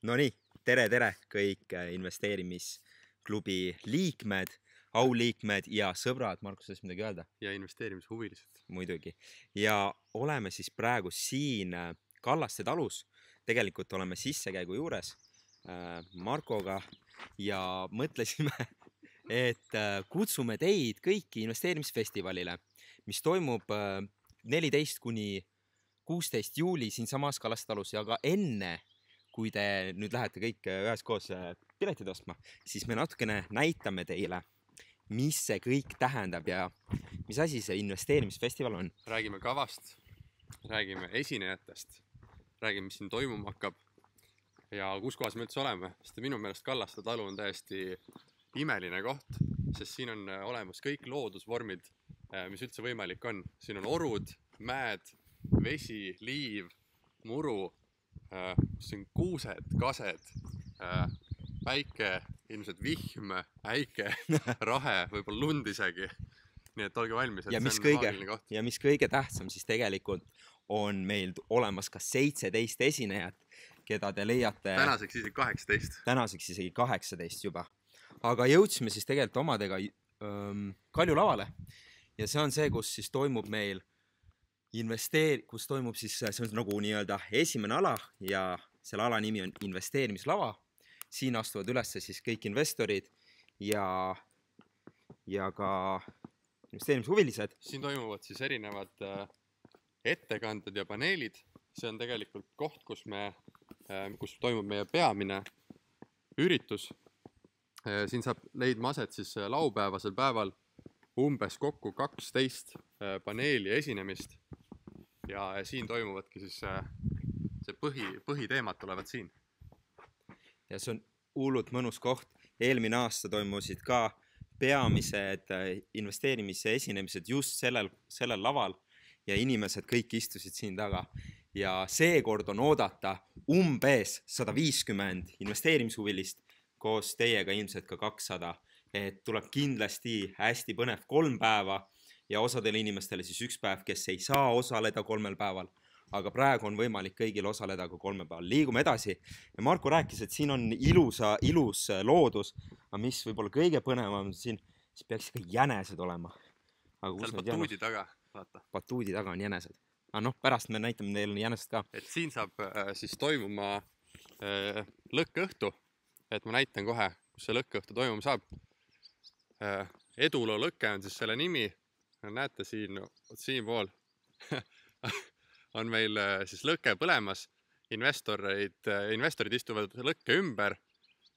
Nonii, tere kõik investeerimisklubi liikmed, auliikmed ja sõbrad. Markus, saaks midagi öelda? Ja investeerimishuvilised. Muidugi. Ja oleme siis praegu siin Kallaste talus. Tegelikult oleme sissekäigu juures Markoga ja mõtlesime, et kutsume teid kõiki investeerimisfestivalile, mis toimub 14 kuni 16 juuli siin samas Kallaste talus. Ja ka enne, kui te nüüd lähete kõik üheskoos piletid ostma, siis me natukene näitame teile, mis see kõik tähendab ja mis asi see investeerimisfestival on. Räägime kavast, räägime esinejatest, räägime, mis siin toimuma hakkab ja kus kohas me üldse oleme. Sest minu meelest Kallaste talu on täiesti imeline koht, sest siin on olemas kõik loodusvormid, mis üldse võimalik on. Siin on orud, mäed, vesi, liiv, muru, siin on kuused, kased, päike, ilmselt vihm, äike, rahe, võib-olla lund isegi. Nii et olge valmis, et ja see on maagiline koht. Ja mis kõige tähtsam, siis tegelikult on meil olemas ka 17 esinejat, keda te leiate... Tänaseks isegi 18. Tänaseks isegi 18 juba. Aga jõudsime siis tegelikult omadega Kalju lavale. Ja see on see, kus siis toimub meil kus toimub siis, see on nagu nii-öelda esimene ala ja selle ala nimi on investeerimislava. Siin astuvad ülesse siis kõik investorid ja ka investeerimishuvilised. Siin toimuvad siis erinevad ettekanded ja paneelid. See on tegelikult koht, kus toimub meie peamine üritus. Siin saab leidma aset siis laupäevasel päeval umbes kokku 12 paneeli esinemist. Ja siin toimuvadki siis see põhiteemad tulevad siin. Ja see on hullult mõnus koht. Eelmine aasta toimusid ka peamised investeerimise esinemised just sellel laval ja inimesed kõik istusid siin taga. Ja seekord on oodata umbes 150 investeerimishuvilist koos teiega ilmselt ka 200. Et tuleb kindlasti hästi põnev 3 päeva ja osadele inimestele siis 1 päev, kes ei saa osaleda 3 päeval. Aga praegu on võimalik kõigil osaleda ka 3 päeval. Liigume edasi. Ja Marko rääkis, et siin on ilus loodus, aga mis võib-olla kõige põnevam, siin peaks ka jänesed olema. Aga seal batuudi taga, vaata. Batuudi taga on jänesed. Aga pärast me näitame neil jänesed ka. Et siin saab siis toimuma lõkkeõhtu. Et ma näitan kohe, kus see lõkkeõhtu toimuma saab. Eduloo lõkke on siis selle nimi. Näete siin pool on meil siis lõke põlemas. Investorid istuvad lõkke ümber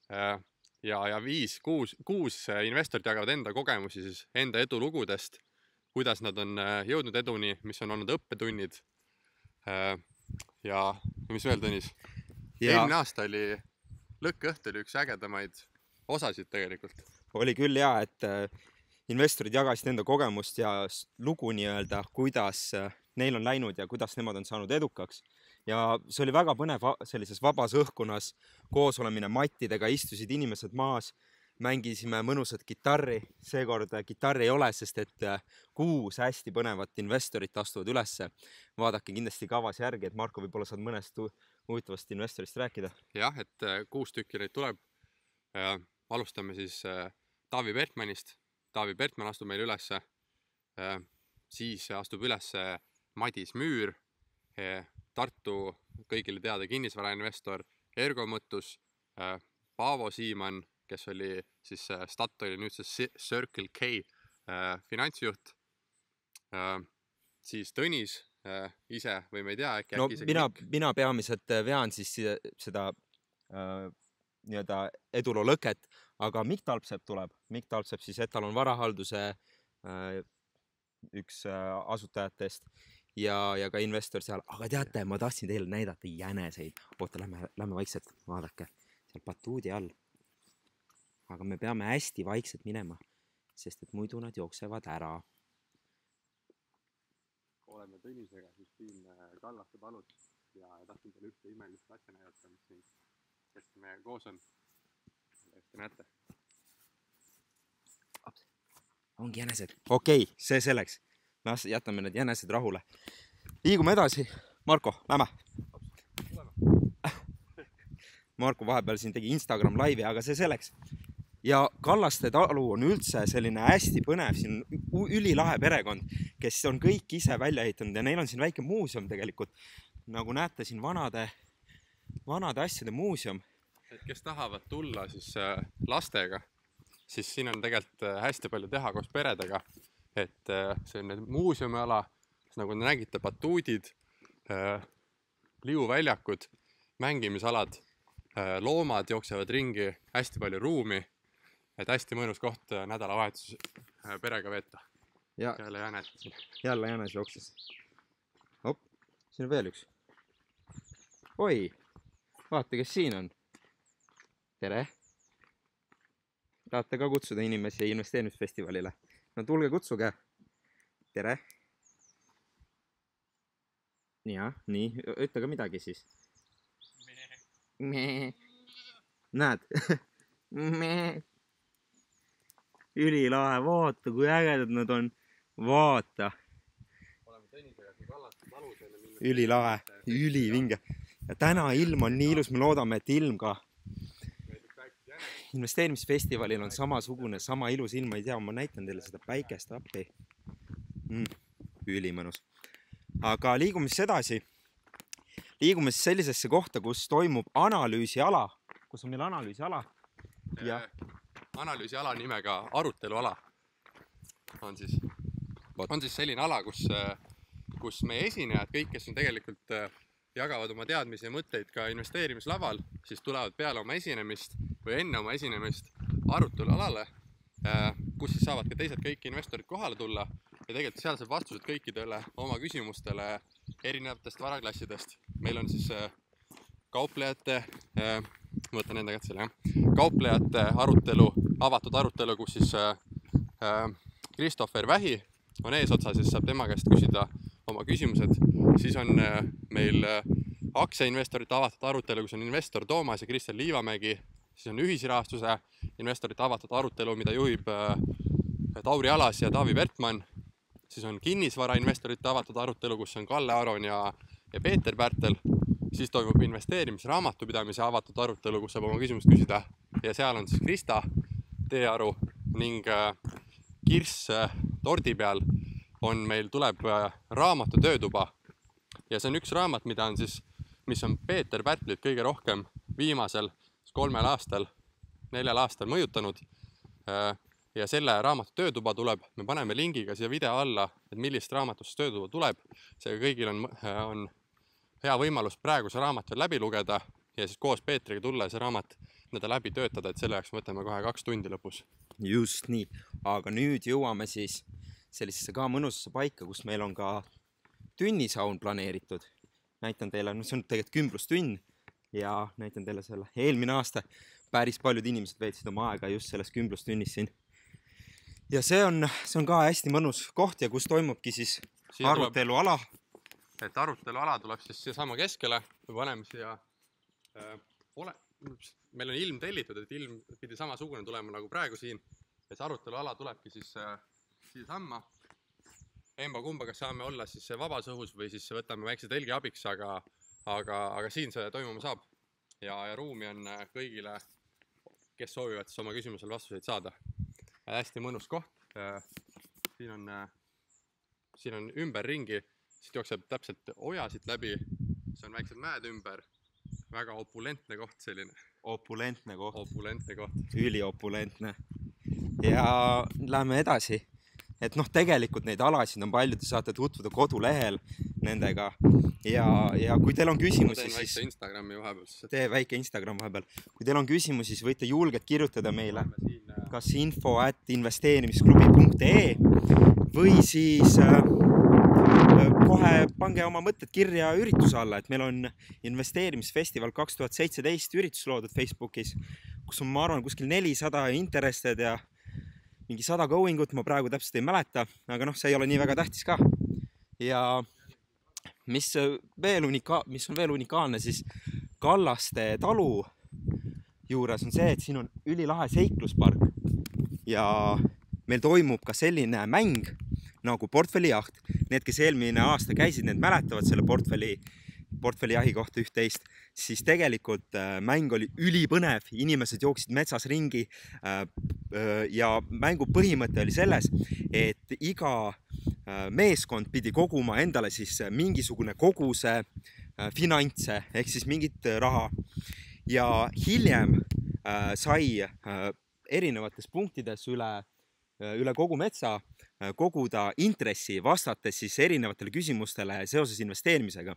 ja 6 investorid jagavad enda kogemusi siis enda edulugudest, kuidas nad on jõudnud eduni, mis on olnud õppetunnid ja mis veel, Tõnis? Eelmine aasta oli lõkkeõht oli üks ägedamaid osasid tegelikult. Oli küll et investorid jagasid enda kogemust ja lugu nii-öelda, kuidas neil on läinud ja kuidas nemad on saanud edukaks. Ja see oli väga põnev sellises vabas õhkunas koosolemine mattidega, istusid inimesed maas, mängisime mõnusat kitarri. Seekord kitarri ei ole, sest et 6 hästi põnevat investorit astuvad ülesse. Vaadake kindlasti kavas järgi, et Marko võib-olla saad mõnest huvitavast investorist rääkida. Jah, et 6 tükki neid tuleb. Alustame siis Taavi Pertmanist. Taavi Pertman astub meil ülesse, siis astub ülesse Madis Müür, Tartu kõigile teada kinnisvarainvestor, Ergo Mõttus, Paavo Siimann, kes oli siis Statoili nüüd see Circle K finantsjuht, siis Tõnis ise või me ei tea äkki. No mina peamiselt vean siis seda nii-öelda eduloo lõket, aga Mikk Talpsepp tuleb. Mikk Talpsepp siis Etalon varahalduse üks asutajatest ja ka investor seal. Aga teate, ma tahtsin teile näidata jäneseid. Oota, lähme vaikselt, vaadake. Seal batuudi all. Aga me peame hästi vaikselt minema, sest et muidu nad jooksevad ära. Oleme Tõnisega siis siin Kallaste talus ja tahtsin teile ühte imelist asja näidata, mis siin hästi meiega koos on. Hästi näete. Ongi jänesed. Okei, see selleks. Jätame need jänesed rahule. Liigume edasi. Marko, lähme. Marko vahepeal siin tegi Instagram laivi, aga see selleks. Ja Kallaste talu on üldse selline hästi põnev, siin ülilahe perekond, kes on kõik ise välja ehitanud ja neil on siin väike muuseum tegelikult. Nagu näete siin vanade asjade muuseum. Et kes tahavad tulla siis lastega, siis siin on tegelikult hästi palju teha koos peredega. Et see on muuseumiala, nagu te nägite, batuudid, liuväljakud, mängimisalad, loomad jooksevad ringi, hästi palju ruumi. Et hästi mõnus koht nädalavahetus perega veeta. Ja jälle jänes. Jälle jänes jookses. Hop, siin on veel üks. Oi, vaata, kes siin on. Tere. Tahate ka kutsuda inimesi investeerimisfestivalile? No tulge kutsuge. Tere. Ja, nii, ütle ka midagi siis. Näed? Ülilahe, vaata, kui ägedad nad on. Vaata. Ülilahe, ülivinge. Ja täna ilm on nii ilus, me loodame, et ilm ka investeerimisfestivalil on samasugune, sama ilus ilm, ma ei tea, ma näitan teile seda päikest appi. Ülimõnus. Aga liigume siis edasi. Liigume siis sellisesse kohta, kus toimub analüüsiala. Kus on meil analüüsiala? Ja analüüsiala nimega aruteluala on siis selline ala, kus meie esinejad, kõik, kes on tegelikult jagavad oma teadmisi ja mõtteid ka investeerimislaval, siis tulevad peale oma esinemist või enne oma esinemist arutelualale, kus siis saavad ka teised kõik investorid kohale tulla ja tegelikult seal saab vastused kõikidele oma küsimustele erinevatest varaklassidest. Meil on siis kauplejate, võtan enda kätt selle, kauplejate arutelu, avatud arutelu, kus siis Kristoffer Vähi on eesotsa, siis saab tema käest küsida oma küsimused. Siis on meil aktsiainvestorite avatud arutelu, kus on investor Toomas ja Kristel Liivamägi. Siis on ühisrahastuse investorite avatud arutelu, mida juhib Tauri Alas ja Taavi Vertmann. Siis on kinnisvara investorite avatud arutelu, kus on Kalle Aron ja Peeter Pärtel. Siis toimub investeerimisraamatupidamise avatud arutelu, kus saab oma küsimust küsida. Ja seal on siis Krista Teearu ning Kirss tordi peal on meil tuleb raamatu töötuba. Ja see on üks raamat, mis on Peeter Pärtlit kõige rohkem viimasel 3 aastal, 4 aastal mõjutanud. Ja selle raamatu töötuba tuleb, me paneme lingiga siia video alla, et millist raamatust töötuba tuleb. Seega kõigil on hea võimalus praegu see raamat veel läbi lugeda ja siis koos Peetriga tulla ja see raamat nende läbi töötada, et selle jaoks võtame kohe 2 tundi lõpus. Just nii, aga nüüd jõuame siis sellisesse ka mõnusasse paika, kus meil on ka tünnisaun planeeritud. Näitan teile, see on tegelikult kümblustünn ja näitan teile selle. Eelmine aasta päris paljud inimesed veetsid oma aega just selles kümblustünnis siin. Ja see on ka hästi mõnus koht ja kus toimubki siis aruteluala. Et aruteluala tuleb siis siia sama keskele. Me paneme siia, meil on ilm tellitud, et ilm pidi samasugune tulema nagu praegu siin. Ja see aruteluala tulebki siis siia samma. Emba-kumba, kas saame olla siis vabas õhus või siis võtame väikse telgi abiks, aga siin see toimuma saab. Ja ruumi on kõigile, kes soovivad siis oma küsimusel vastuseid saada. Hästi mõnus koht. Siin on ümber ringi, siit jookseb täpselt oja siit läbi. See on väiksed mäed ümber. Väga opulentne koht selline. Opulentne koht. Opulentne koht. Üliopulentne. Ja läheme edasi. Et tegelikult neid alasid on palju, te saate tutvuda kodulehel nendega. Ja kui teil on küsimusi, siis... Väike Instagrami vahepeal. Tee väike Instagram vahepeal. Kui teil on küsimusi, siis võite julgelt kirjutada meile. Kas info@investeerimisklubi.ee või siis kohe pange oma mõtted kirja ürituse alla, et meil on investeerimisfestival 2017 üritus loodud Facebookis, kus on, ma arvan, kuskil 400 interested ja mingi 100 goingut, ma praegu täpselt ei mäleta, aga see ei ole nii väga tähtis ka. Ja mis on veel unikaalne, siis Kallaste talu juures on see, et siin on ülilahe seikluspark ja meil toimub ka selline mäng nagu portfellijaht. Need, kes eelmine aasta käisid, need mäletavad selle portfellijahi kohta üht-teist. siis tegelikult mäng oli ülipõnev, inimesed jooksid metsas ringi ja mängu põhimõte oli selles, et iga meeskond pidi koguma endale siis mingisugune koguse finantse ehk siis mingit raha ja hiljem sai erinevates punktides üle kogu metsa koguda intressi vastates siis erinevatele küsimustele seoses investeerimisega.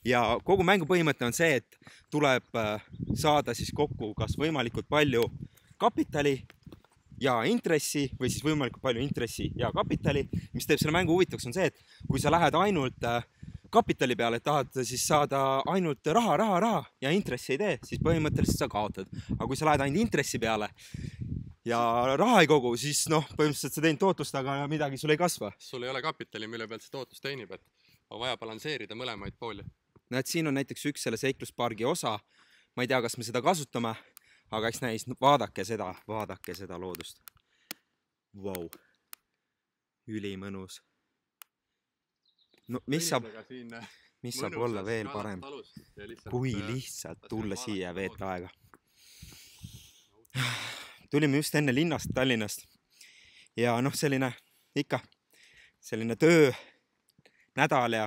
Ja kogu mängu põhimõte on see, et tuleb saada siis kokku kas võimalikult palju kapitali ja intressi või siis võimalikult palju intressi ja kapitali. Mis teeb selle mängu huvitavaks on see, et kui sa lähed ainult kapitali peale, et tahad siis saada ainult raha ja intressi ei tee, siis põhimõtteliselt sa kaotad. Aga kui sa lähed ainult intressi peale ja raha ei kogu, siis põhimõtteliselt sa teenid tootlust, aga midagi sul ei kasva. Sul ei ole kapitali, mille pealt see tootlus teenib, et on vaja balansseerida mõlemaid pooli. No, et siin on näiteks üks selle seikluspargi osa. Ma ei tea, kas me seda kasutame, aga eks näis, vaadake seda loodust. Vau. Ülimõnus. No mis saab olla veel parem, kui lihtsalt tulla siia ja veeta aega. Tulime just enne linnast, Tallinnast ja selline töö nädal ja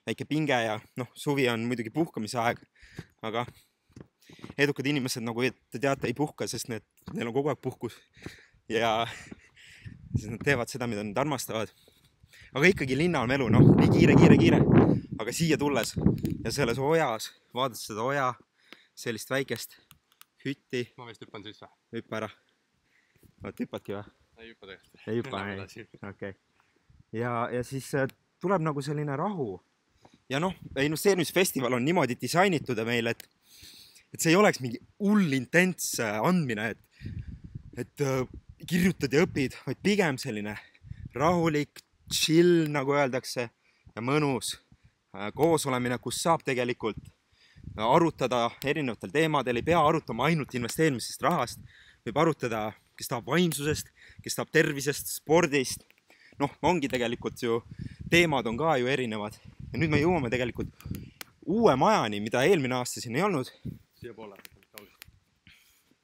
väike pinge ja suvi on muidugi puhkamise aeg, aga edukad inimesed, nagu te teate, ei puhka, sest neil on kogu aeg puhkus ja siis nad teevad seda, mida nad armastavad. Aga ikkagi linna on elu, nii kiire, aga siia tulles ja selles ojas, vaadates seda oja, sellist väikest hütti. Ma vist hüppan sisse. Hüppa ära. Hüppadki või? Ei hüppa tegelikult. Ei hüppa, ei. Okay. Ja siis tuleb nagu selline rahu. Ja investeerimisfestival on niimoodi disainitud meil, et see ei oleks mingi hull intents andmine, et kirjutad ja õpid, vaid pigem selline rahulik, chill, nagu öeldakse, ja mõnus koosolemine, kus saab tegelikult arutada erinevatel teemadel, ei pea arutama ainult investeerimisest rahast, võib arutada, kes tahab vaimsusest, kes tahab tervisest, spordist. Ongi tegelikult ju, teemad on ka ju erinevad. Ja nüüd me jõuame tegelikult uue majani, mida eelmine aasta siin ei olnud. Siia poole.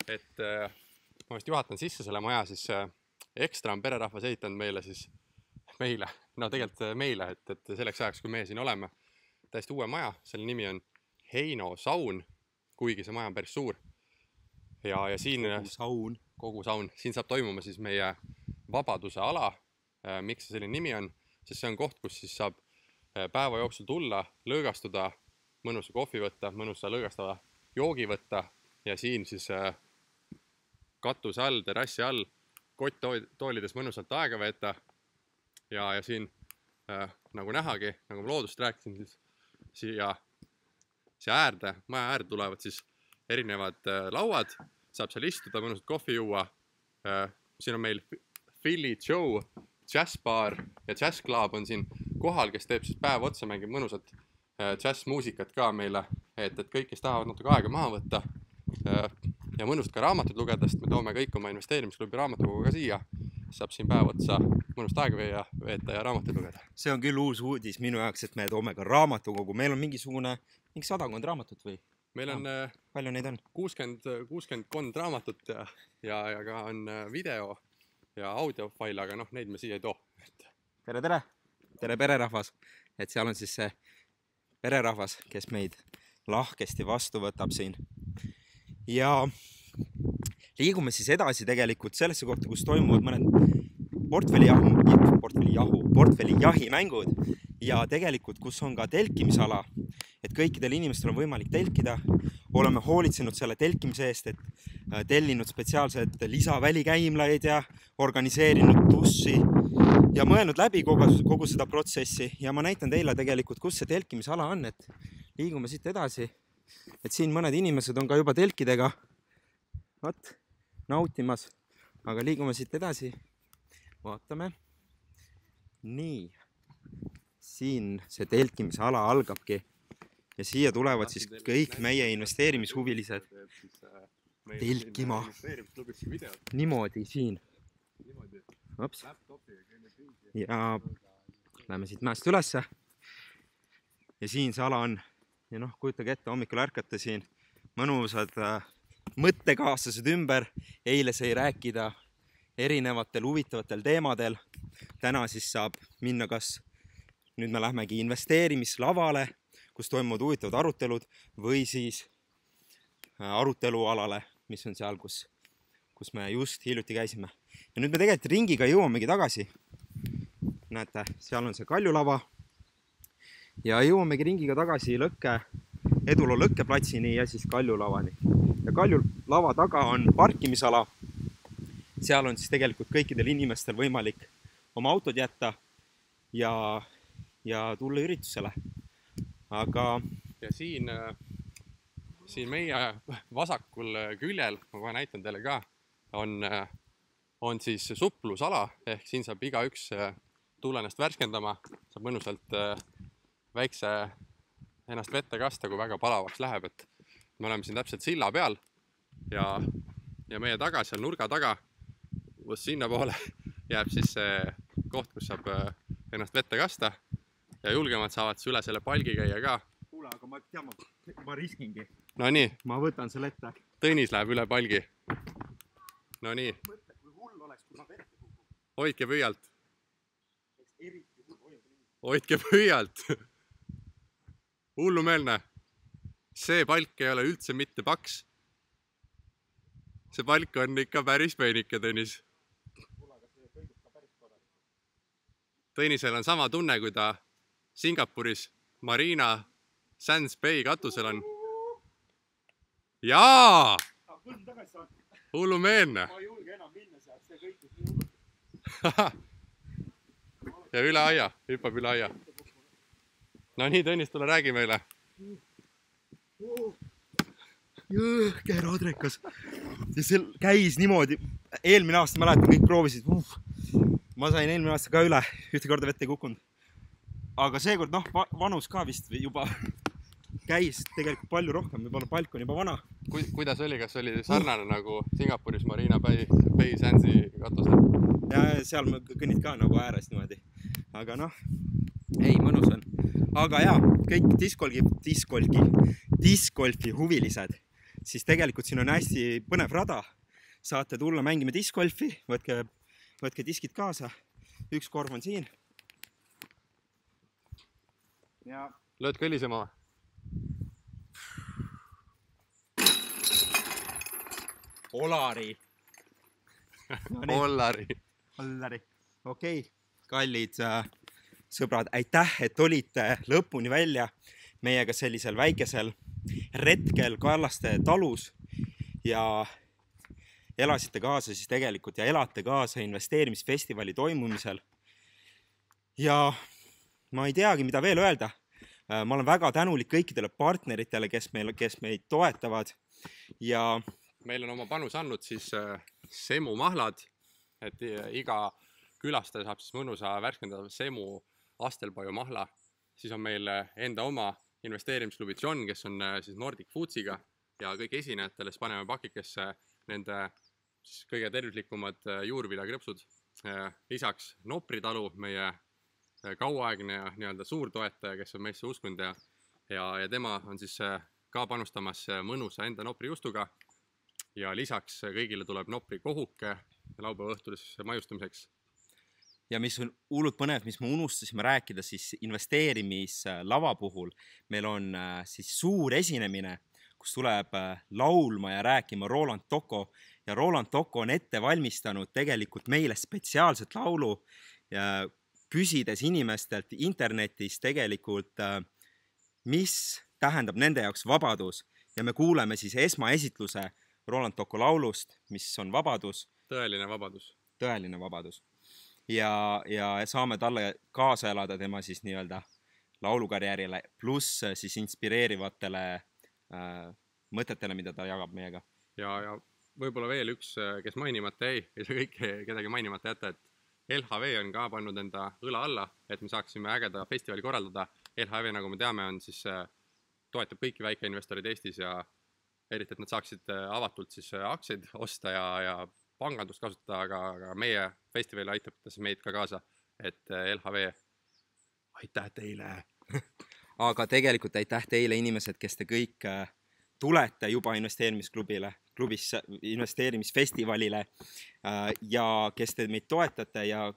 Et ma vist juhatan sisse selle maja, siis ekstra on pererahvas ehitanud meile, tegelikult meile, et selleks ajaks, kui me siin oleme, täiesti uue maja, selle nimi on Heino saun, kuigi see maja on päris suur. Ja siin kogu saun. Siin saab toimuma siis meie vabaduse ala. Miks see selline nimi on? Sest see on koht, kus siis saab päeva jooksul tulla, lõõgastuda, mõnusa kohvi võtta, mõnusa lõõgastava joogi võtta ja siin siis katuse all, terrassi all, kotttoolides mõnusalt aega veeta. Ja siin nagu nähagi, nagu ma loodust rääkisin, siis siia äärde, maja äärde tulevad siis erinevad lauad, saab seal istuda, mõnusalt kohvi juua. Siin on meil Philly Joe jazzbar ja jazzclub on siin kohal, kes teeb siis päev otsa, mängib mõnusat jazzmuusikat ka meile, et kõik, kes tahavad natuke aega maha võtta ja mõnust ka raamatud lugeda, sest me toome kõik oma investeerimisklubi raamatukogu ka siia, saab siin päev otsa mõnust aega veeta ja raamatuid lugeda. See on küll uus uudis minu jaoks, et me toome ka raamatukogu. Meil on mingi 100 raamatut või? Meil on palju neid on? 60 raamatut ja ka on video ja audiofail, aga neid me siia ei too. Tere! Tere pererahvas! Et seal on siis see pererahvas, kes meid lahkesti vastu võtab siin. Ja liigume siis edasi tegelikult sellesse kohta, kus toimuvad mõned portfellijahimängud ja tegelikult, kus on ka telkimisala, et kõikidel inimestel on võimalik telkida. Oleme hoolitsenud selle telkimise eest, et tellinud spetsiaalsed lisavälikäimlaid ja organiseerinud tussi ja mõelnud läbi kogu seda protsessi. Ja ma näitan teile tegelikult, kus see telkimisala on, et liigume siit edasi. Et siin mõned inimesed on ka juba telkidega nautimas, aga liigume siit edasi. Vaatame. Nii. Siin see telkimise ala algabki ja siia tulevad siis kõik meie investeerimishuvilised telkima. Niimoodi siin. Ops. Ja lähme siit mäest ülesse. Ja siin see ala on. ja noh, kujutage ette, hommikul ärkate siin mõnusad mõttekaaslased ümber. Eile sai rääkida erinevatel huvitavatel teemadel. Täna siis saab minna nüüd me lähmegi investeerimislavale, kus toimuvad huvitavad arutelud või siis arutelualale, mis on seal, kus me just hiljuti käisime. Ja nüüd me tegelikult ringiga jõuamegi tagasi. Näete, seal on see Kaljulava ja jõuamegi ringiga tagasi Eduloo lõkkeplatsini ja siis Kaljulavani. Ja Kaljulava taga on parkimisala. Seal on siis tegelikult kõikidel inimestel võimalik oma autod jätta ja tulla üritusele. Aga ja siin meie vasakul küljel, ma kohe näitan teile ka, on siis suplusala, ehk siin saab igaüks tulla ennast värskendama, saab mõnusalt väikse ennast vette kasta, kui väga palavaks läheb, et me oleme siin täpselt silla peal ja meie taga, seal nurga taga, sinna poole jääb siis see koht, kus saab ennast vette kasta ja julgemad saavad üle selle palgi käia ka. Kuule, aga ma tean, ma riskingi. No nii. Ma võtan selle ette. Tõnis läheb üle palgi. No nii. Mõtle, kui hull oleks, kui ma vette kukun. Hoidke püüalt. Hoidke püüalt. Hullumeelne. See palk ei ole üldse mitte paks. See palk on ikka päris peenike, Tõnis. Tõnisel on sama tunne, kui ta Singapuris Marina Sands Bay katusel on. Jaa! Hullumeelne. Ma ei julge enam minna sealt, see kõik on nii ja üle aia, hüppab üle aia. No nii, Tõnis, tule räägi meile. Jõhker adrekas. Ja see käis niimoodi. Eelmine aasta mäletan, kõik proovisid. Ma sain eelmine aasta ka üle, ühte korda vette ei kukkunud. Aga seekord, vanus ka vist juba käis tegelikult palju rohkem, võib-olla palk on juba vana. Kuidas oli, kas oli sarnane nagu Singapuris Marina Bay Sandsi katusel? Ja seal ma kõnnid ka nagu ääres niimoodi. Aga ei, mõnus on. Aga jaa, kõik discgolfi huvilised, siis tegelikult siin on hästi põnev rada. Saate tulla mängime discgolfi, võtke diskid kaasa. Üks korv on siin. Ja lööd kõlisema? Olari. Ollari. Okei, kallid sõbrad, aitäh, et olite lõpuni välja meiega sellisel väikesel retkel Kallaste talus ja elasite kaasa siis tegelikult ja elate kaasa investeerimisfestivali toimumisel. Ja ma ei teagi, mida veel öelda. Ma olen väga tänulik kõikidele partneritele, kes meid toetavad ja meil on oma panus andnud siis Semu mahlad, et iga külastaja saab siis mõnusa värskendada Semu Astelpaju mahla. Siis on meil enda oma investeerimisklubi John, kes on siis Nordic Foodsiga ja kõik esinejatele siis paneme pakikesse nende siis kõige tervislikumad juurviljakrõpsud. Lisaks Nopri talu, meie kauaaegne ja nii-öelda suurtoetaja, kes on meisse uskunud ja tema on siis ka panustamas mõnusa enda Nopri juustuga ja lisaks kõigile tuleb Nopri kohuke laupäeva õhtulis majustamiseks. Ja mis on hullult põnev, mis me unustasime rääkida, siis investeerimislava puhul meil on siis suur esinemine, kus tuleb laulma ja rääkima Roland Toko ja Roland Toko on ette valmistanud tegelikult meile spetsiaalset laulu ja küsides inimestelt internetis tegelikult, mis tähendab nende jaoks vabadus ja me kuuleme siis esmaesitluse Roland Toko laulust, mis on vabadus. Tõeline vabadus. Tõeline vabadus. Ja saame talle kaasa elada tema siis nii-öelda laulukarjäärile pluss siis inspireerivatele mõtetele, mida ta jagab meiega. Ja võib-olla veel üks, kes mainimata ei saa kõik kedagi mainimata jätta, et LHV on ka pannud enda õla alla, et me saaksime ägeda festivali korraldada. LHV, nagu me teame, on siis toetab kõiki väikeinvestorid Eestis ja eriti, et nad saaksid avatult siis aktsiaid osta ja pangandust kasutada, aga meie festivali aitab meid ka kaasa, et LHV, aitäh teile! aga tegelikult aitäh teile inimesed, kes te kõik tulete juba klubisse, investeerimisfestivalile ja kes te meid toetate ja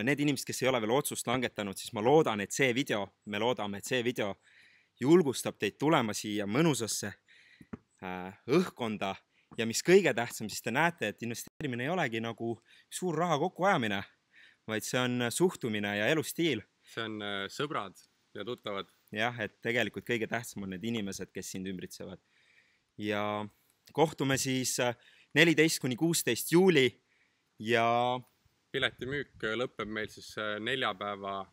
need inimesed, kes ei ole veel otsust langetanud, siis ma loodan, et me loodame, et see video julgustab teid tulema siia mõnusasse õhkkonda ja mis kõige tähtsam, siis te näete, et investeerimine ei olegi nagu suur raha kokkuajamine, vaid see on suhtumine ja elustiil. See on sõbrad ja tuttavad. Jah, et tegelikult kõige tähtsam on need inimesed, kes sind ümbritsevad. Ja kohtume siis 14–16 juuli ja piletimüük lõpeb meil siis neljapäeva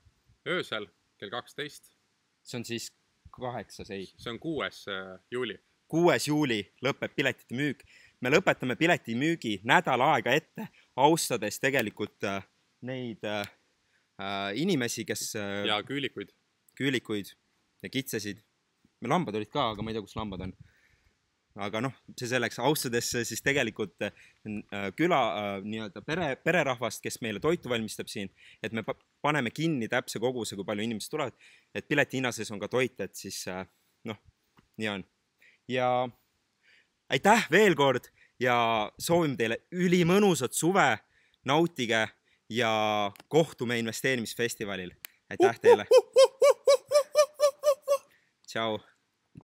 öösel kell 12. See on siis 8, ei. See on 6. juuli. 6. juuli lõpeb piletite müük. Me lõpetame piletimüügi nädal aega ette, austades tegelikult neid inimesi, kes... Ja küülikuid. Küülikuid ja kitsesid. Me lambad olid ka, aga ma ei tea, kus lambad on. Aga noh, see selleks austades siis tegelikult küla pererahvast, kes meile toitu valmistab siin, et me paneme kinni täpse koguse, kui palju inimesed tulevad, et pileti hinna sees on ka toit, et siis noh, nii on. Ja aitäh veel kord ja soovime teile ülimõnusat suve, nautige ja kohtume investeerimisfestivalil. Aitäh teile! Tšau!